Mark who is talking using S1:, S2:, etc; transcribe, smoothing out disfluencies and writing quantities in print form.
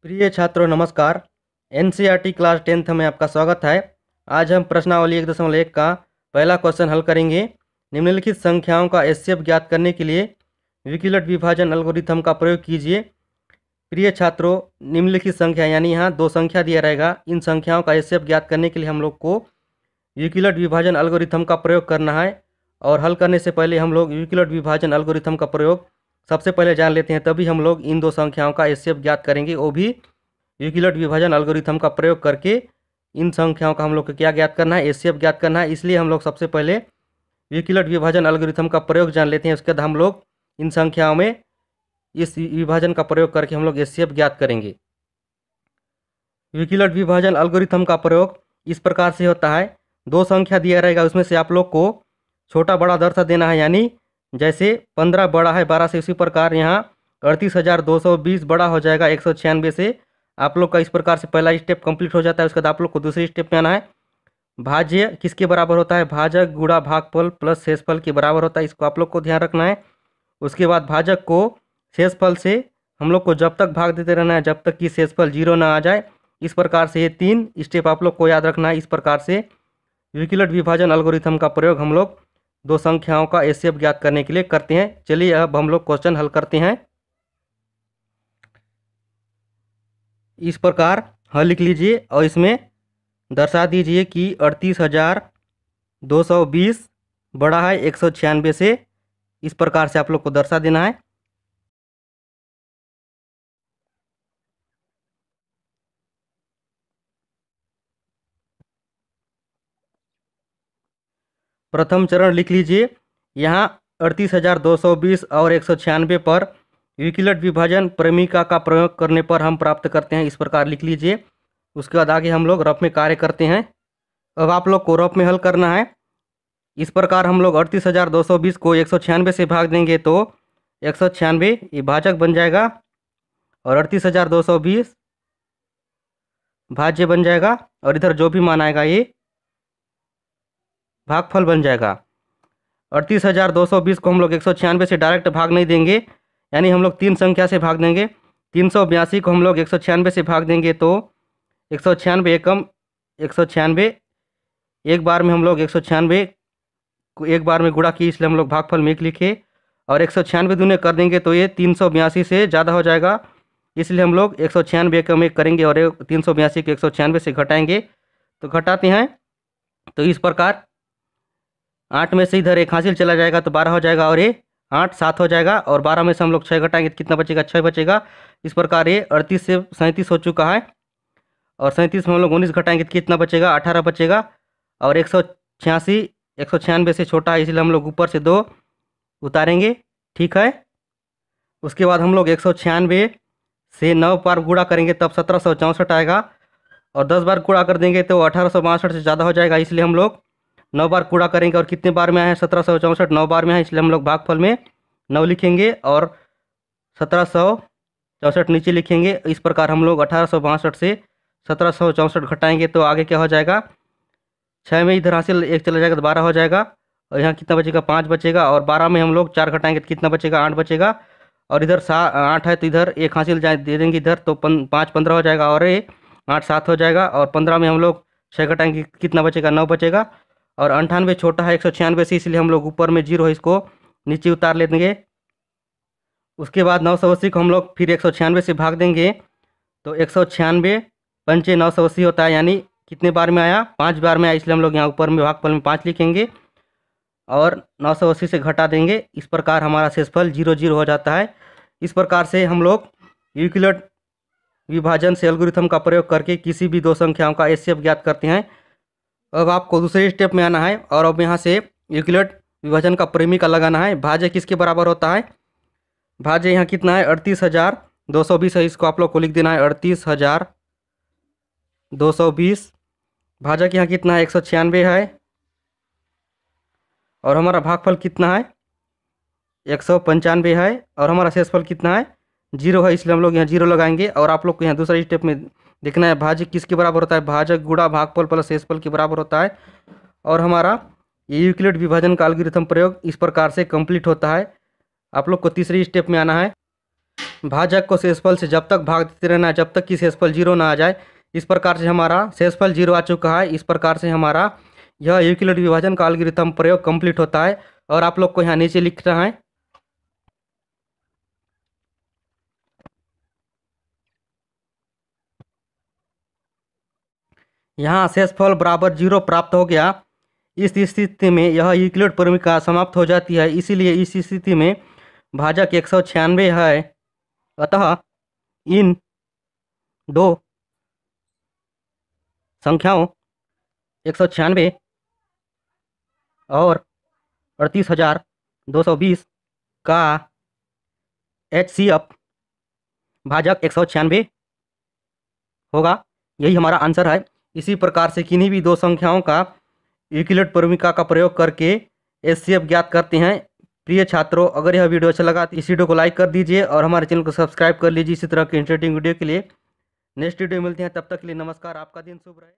S1: प्रिय छात्रों नमस्कार। एनसीईआरटी क्लास 10th में आपका स्वागत है। आज हम प्रश्नावली 1.1 का पहला क्वेश्चन हल करेंगे। निम्नलिखित संख्याओं का एचसीएफ ज्ञात करने के लिए विकिलट विभाजन एल्गोरिथम का प्रयोग कीजिए। प्रिय छात्रों, निम्नलिखित संख्या यानी यहाँ दो संख्या दिया रहेगा। इन संख्याओं का एचसीएफ ज्ञात करने के लिए हम लोग को विकिलट विभाजन एल्गोरिथम का प्रयोग करना है। और हल करने से पहले हम लोग विकिलट विभाजन एल्गोरिथम का प्रयोग सबसे पहले जान लेते हैं, तभी हम लोग इन दो संख्याओं का एचसीएफ ज्ञात करेंगे। वो भी विकिलट विभाजन एल्गोरिथम का प्रयोग करके इन संख्याओं का हम लोग को क्या ज्ञात करना है, एचसीएफ ज्ञात करना है। इसलिए हम लोग सबसे पहले विकिलट विभाजन एल्गोरिथम का प्रयोग जान लेते हैं। उसके बाद हम लोग इन संख्याओं में इस विभाजन का प्रयोग करके हम लोग एचसीएफ ज्ञात करेंगे। विकिलट विभाजन एल्गोरिथम का प्रयोग इस प्रकार से होता है। दो संख्या दिया रहेगा, उसमें से आप लोग को छोटा बड़ा दर्शा देना है। यानी जैसे 15 बड़ा है 12 से, उसी प्रकार यहाँ 38,220 बड़ा हो जाएगा 196 से। आप लोग का इस प्रकार से पहला स्टेप कंप्लीट हो जाता है। उसके बाद आप लोग को दूसरे स्टेप में आना है। भाज्य किसके बराबर होता है? भाजक गुणा भागफल प्लस शेषफल के बराबर होता है। इसको आप लोग को ध्यान रखना है। उसके बाद भाजक को शेषफल से हम लोग को जब तक भाग देते रहना है जब तक कि शेषफल 0 ना आ जाए। इस प्रकार से ये 3 स्टेप आप लोग को याद रखना है। इस प्रकार से विकिलट विभाजन एल्गोरिथम का प्रयोग हम लोग दो संख्याओं का एचसीएफ ज्ञात करने के लिए करते हैं। चलिए अब हम लोग क्वेश्चन हल करते हैं। इस प्रकार हल लिख लीजिए और इसमें दर्शा दीजिए कि 38,220 बड़ा है 196 से। इस प्रकार से आप लोग को दर्शा देना है। प्रथम चरण लिख लीजिए। यहाँ 38,220 और 196 पर विकिलट विभाजन प्रमेयिका का प्रयोग करने पर हम प्राप्त करते हैं। इस प्रकार लिख लीजिए। उसके बाद आगे हम लोग रफ में कार्य करते हैं। अब आप लोग को रफ में हल करना है। इस प्रकार हम लोग 38,220 को 196 से भाग देंगे तो 196 ये भाजक बन जाएगा और 38,220 भाज्य बन जाएगा और इधर जो भी मान आएगा ये भागफल बन जाएगा। 38,220 को हम लोग 196 से डायरेक्ट भाग नहीं देंगे, यानी हम लोग 3 संख्या से भाग देंगे। 382 को हम लोग 196 से भाग देंगे तो 196 एकम 196 एक बार में हम लोग 196 को एक बार में गुणा किए, इसलिए हम लोग भागफल में 1 लिखे। और 196 दूने कर देंगे तो ये 382 से ज़्यादा हो जाएगा, इसलिए हम लोग 196 एकम 1 करेंगे और 382 को 196 से घटाएंगे। तो घटाते हैं तो इस प्रकार 8 में से इधर एक हासिल चला जाएगा तो 12 हो जाएगा और ये 8 7 हो जाएगा। और 12 में से हम लोग 6 घटाएंगे तो कितना बचेगा? 6 बचेगा। इस प्रकार ये 38 से 37 हो चुका है और 37 में हम लोग 19 घटाएंगे तो कितना बचेगा? 18 बचेगा। और 186 196 से छोटा है, इसलिए हम लोग ऊपर से 2 उतारेंगे। ठीक है। उसके बाद हम लोग 196 से 9 बार गुणा करेंगे तब 1764 आएगा और 10 बार गुणा कर देंगे तो 1862 से ज़्यादा हो जाएगा, इसलिए हम लोग 9 बार गुणा करेंगे। और कितने बार में आए हैं? 1764 9 बार में है, इसलिए हम लोग भागफल में 9 लिखेंगे और 1764 नीचे लिखेंगे। इस प्रकार हम लोग 1862 से 1764 घटाएंगे तो आगे क्या हो जाएगा? 6 में इधर हासिल 1 चला जाएगा तो 12 हो जाएगा और यहाँ कितना बचेगा? 5 बचेगा। और 12 में हम लोग 4 घटाएंगे तो कितना बचेगा? 8 बचेगा। और इधर 8 है तो इधर 1 हासिल जाए दे देंगे इधर तो 5 15 हो जाएगा और ये 8 7 हो जाएगा। और 15 में हम लोग 6 घटाएंगे कितना बचेगा? 9 बचेगा। और 98 छोटा है 196 से, इसलिए हम लोग ऊपर में 0 है इसको नीचे उतार लेंगे। उसके बाद 980 को हम लोग फिर 196 से भाग देंगे तो 196 पंचे 980 होता है, यानी कितने बार में आया? 5 बार में आया, इसलिए हम लोग यहाँ ऊपर में भागफल में 5 लिखेंगे और 980 से घटा देंगे। इस प्रकार हमारा शेषफल 0 0 हो जाता है। इस प्रकार से हम लोग विकिलट विभाजन से एल्गोरिथम का प्रयोग करके किसी भी दो संख्याओं का एचसीएफ ज्ञात करते हैं। अब आपको दूसरे स्टेप में आना है और अब यहाँ से विकिलट विभाजन का प्रमेयिका लगाना है। भाज्य किसके बराबर होता है? भाज्य यहाँ कितना है? 38,220 है, इसको आप लोग को लिख देना है 38,220। भाजक यहाँ कितना है? 196 है और हमारा भागफल कितना है? 195 है और हमारा शेषफल कितना है? 0 है, इसलिए हम लोग यहाँ 0 लगाएंगे। और आप लोग को यहाँ दूसरे स्टेप में देखना है भाज्य किसके बराबर होता है? भाजक गुणा भागफल प्लस शेषफल के बराबर होता है। और हमारा ये यूक्लिड विभाजन का एल्गोरिथम प्रयोग इस प्रकार से कंप्लीट होता है। आप लोग को तीसरी स्टेप में आना है। भाजक को शेषफल से जब तक भाग देते रहना है जब तक कि शेषफल 0 ना आ जाए। इस प्रकार से हमारा शेषफल 0 आ चुका है। इस प्रकार से हमारा यह यूक्लिड विभाजन का एल्गोरिथम प्रयोग कंप्लीट होता है। और आप लोग को यहाँ नीचे लिखना है यहाँ शेषफल बराबर 0 प्राप्त हो गया। इस स्थिति में यह यूक्लिड परिमिका समाप्त हो जाती है। इसीलिए इस स्थिति में भाजक 196 है। अतः इन दो संख्याओं 196 और 38,220 का HCF भाजक 196 होगा। यही हमारा आंसर है। इसी प्रकार से किन्हीं भी दो संख्याओं का यूक्लिड परिमिका का प्रयोग करके HCF ज्ञात करते हैं। प्रिय छात्रों, अगर यह वीडियो अच्छा लगा तो इस वीडियो को लाइक कर दीजिए और हमारे चैनल को सब्सक्राइब कर लीजिए इसी तरह के इंटरेस्टिंग वीडियो के लिए। नेक्स्ट वीडियो मिलते हैं, तब तक के लिए नमस्कार। आपका दिन शुभ रहे।